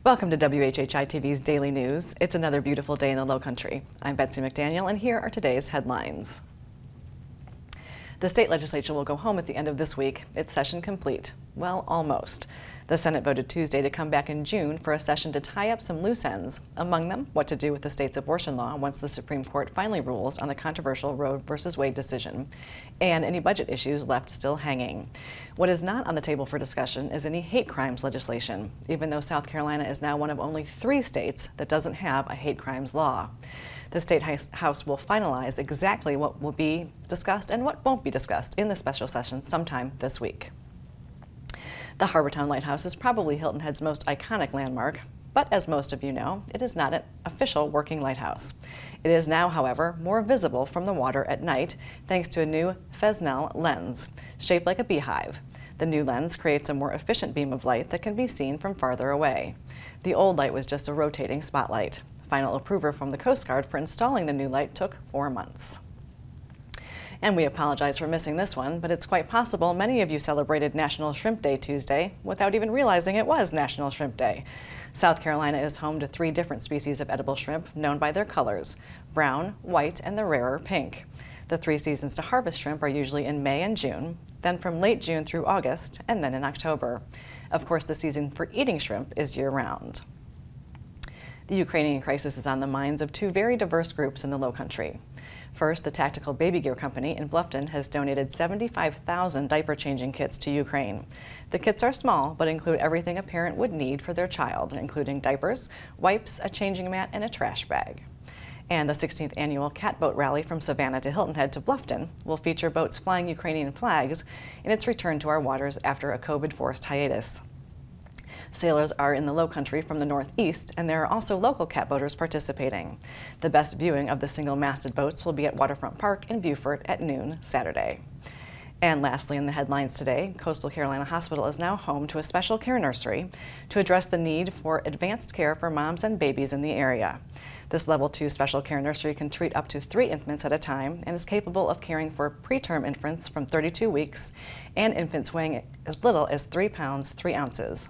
Welcome to WHHI-TV's Daily News. It's another beautiful day in the Lowcountry. I'm Betsy McDaniel, and here are today's headlines. The state legislature will go home at the end of this week. Its session complete. Well, almost. The Senate voted Tuesday to come back in June for a session to tie up some loose ends, among them what to do with the state's abortion law once the Supreme Court finally rules on the controversial Roe v. Wade decision, and any budget issues left still hanging. What is not on the table for discussion is any hate crimes legislation, even though South Carolina is now one of only 3 states that doesn't have a hate crimes law. The State House will finalize exactly what will be discussed and what won't be discussed in the special session sometime this week. The Harbortown Lighthouse is probably Hilton Head's most iconic landmark, but as most of you know, it is not an official working lighthouse. It is now, however, more visible from the water at night thanks to a new Fresnel lens, shaped like a beehive. The new lens creates a more efficient beam of light that can be seen from farther away. The old light was just a rotating spotlight. Final approval from the Coast Guard for installing the new light took 4 months. And we apologize for missing this one, but it's quite possible many of you celebrated National Shrimp Day Tuesday without even realizing it was National Shrimp Day. South Carolina is home to 3 different species of edible shrimp known by their colors: brown, white, and the rarer pink. The 3 seasons to harvest shrimp are usually in May and June, then from late June through August, and then in October. Of course, the season for eating shrimp is year-round. The Ukrainian crisis is on the minds of 2 very diverse groups in the Lowcountry. First, the Tactical Baby Gear Company in Bluffton has donated 75,000 diaper-changing kits to Ukraine. The kits are small, but include everything a parent would need for their child, including diapers, wipes, a changing mat, and a trash bag. And the 16th annual Catboat Rally from Savannah to Hilton Head to Bluffton will feature boats flying Ukrainian flags in its return to our waters after a COVID-forced hiatus. Sailors are in the Lowcountry from the northeast, and there are also local catboaters participating. The best viewing of the single-masted boats will be at Waterfront Park in Beaufort at noon Saturday. And lastly, in the headlines today, Coastal Carolina Hospital is now home to a special care nursery to address the need for advanced care for moms and babies in the area. This Level 2 special care nursery can treat up to 3 infants at a time and is capable of caring for preterm infants from 32 weeks and infants weighing as little as 3 pounds 3 ounces.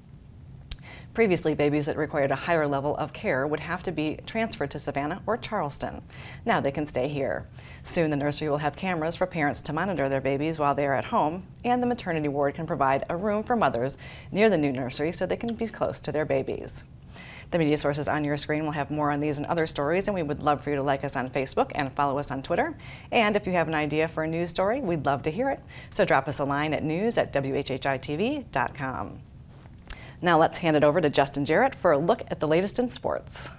Previously, babies that required a higher level of care would have to be transferred to Savannah or Charleston. Now they can stay here. Soon the nursery will have cameras for parents to monitor their babies while they are at home, and the maternity ward can provide a room for mothers near the new nursery so they can be close to their babies. The media sources on your screen will have more on these and other stories, and we would love for you to like us on Facebook and follow us on Twitter. And if you have an idea for a news story, we'd love to hear it. So drop us a line at news@WHHITV.com. Now let's hand it over to Justin Jarrett for a look at the latest in sports.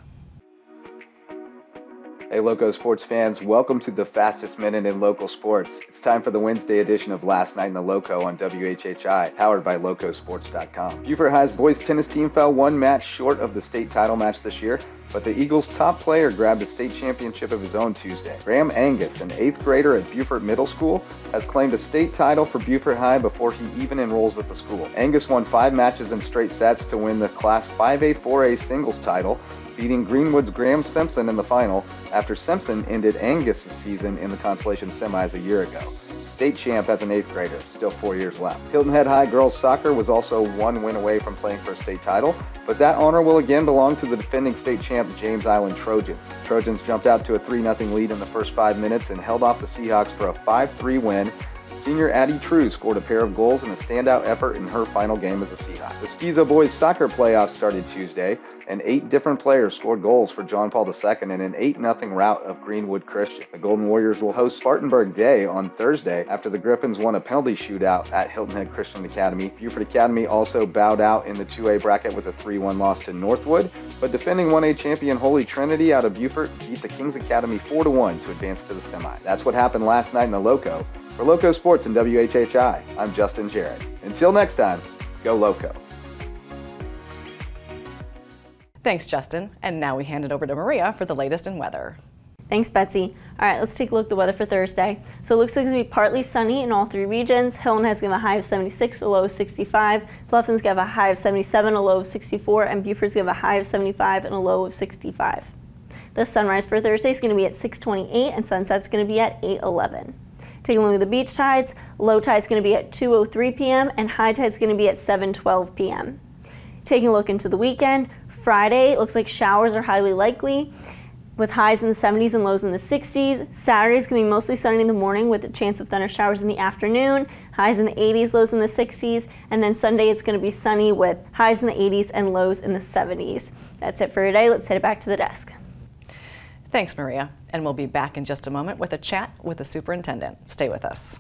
Hey Loco sports fans, welcome to the fastest minute in local sports. It's time for the Wednesday edition of Last Night in the Loco on WHHI, powered by Locosports.com. Beaufort High's boys tennis team fell 1 match short of the state title match this year, but the Eagles' top player grabbed a state championship of his own Tuesday. Graham Angus, an 8th grader at Beaufort Middle School, has claimed a state title for Beaufort High before he even enrolls at the school. Angus won 5 matches in straight sets to win the Class 5A-4A singles title, beating Greenwood's Graham Simpson in the final after Simpson ended Angus' season in the consolation semis a year ago. State champ as an 8th grader, still 4 years left. Hilton Head High girls soccer was also 1 win away from playing for a state title, but that honor will again belong to the defending state champ James Island Trojans. Trojans jumped out to a 3-0 lead in the first 5 minutes and held off the Seahawks for a 5-3 win. Senior Addie True scored a pair of goals in a standout effort in her final game as a Seahawk. The Schizo boys soccer playoffs started Tuesday, and 8 different players scored goals for John Paul II in an 8-0 rout of Greenwood Christian. The Golden Warriors will host Spartanburg Day on Thursday after the Griffins won a penalty shootout at Hilton Head Christian Academy. Beaufort Academy also bowed out in the 2A bracket with a 3-1 loss to Northwood, but defending 1A champion Holy Trinity out of Beaufort beat the Kings Academy 4-1 to advance to the semi. That's what happened last night in the Loco. For Loco Sports and WHHI, I'm Justin Jarrett. Until next time, go Loco. Thanks, Justin. And now we hand it over to Maria for the latest in weather. Thanks, Betsy. All right, let's take a look at the weather for Thursday. So it looks like it's going to be partly sunny in all 3 regions. Hilton has going to have a high of 76, a low of 65. Bluffton's going to have a high of 77, a low of 64. And Beaufort's going to have a high of 75 and a low of 65. The sunrise for Thursday is going to be at 6:28 and sunset's going to be at 8:11. Taking a look at the beach tides, low tide's going to be at 2:03 p.m. and high tide's going to be at 7:12 p.m. Taking a look into the weekend, Friday, it looks like showers are highly likely, with highs in the 70s and lows in the 60s. Saturday is going to be mostly sunny in the morning with a chance of thunder showers in the afternoon, highs in the 80s, lows in the 60s, and then Sunday it's going to be sunny with highs in the 80s and lows in the 70s. That's it for today. Let's head it back to the desk. Thanks, Maria. And we'll be back in just a moment with a chat with the superintendent. Stay with us.